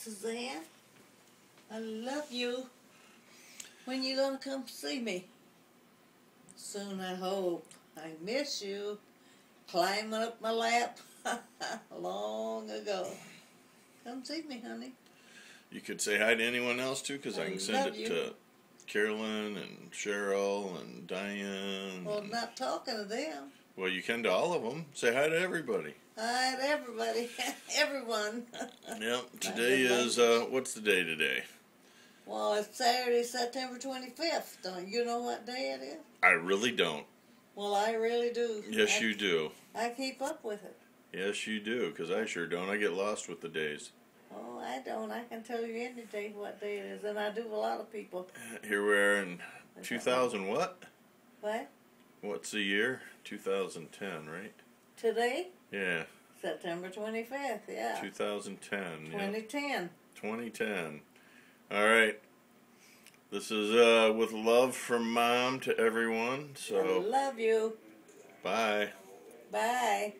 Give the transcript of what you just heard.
Suzanne, I love you. When you gonna come see me? Soon, I hope. I miss you. Climbing up my lap long ago. Come see me, honey. You could say hi to anyone else too, because I can send it to Carolyn and Cheryl and Diane. Well, I'm not talking to them. Well, you can to all of them. Say hi to everybody. Hi to everybody. Everyone. Yep. Today is, what's the day today? Well, it's Saturday, September 25th. Don't you know what day it is? I really don't. Well, I really do. Yes, you do. I keep up with it. Yes, you do, because I sure don't. I get lost with the days. Oh, I don't. I can tell you any day what day it is, and I do a lot of people. Here we are in 2000 what? What? What's the year? 2010, right? Today? Yeah. September 25th, yeah. 2010. 2010. Yeah. 2010. All right. This is with love from Mom to everyone. So I love you. bye. Bye.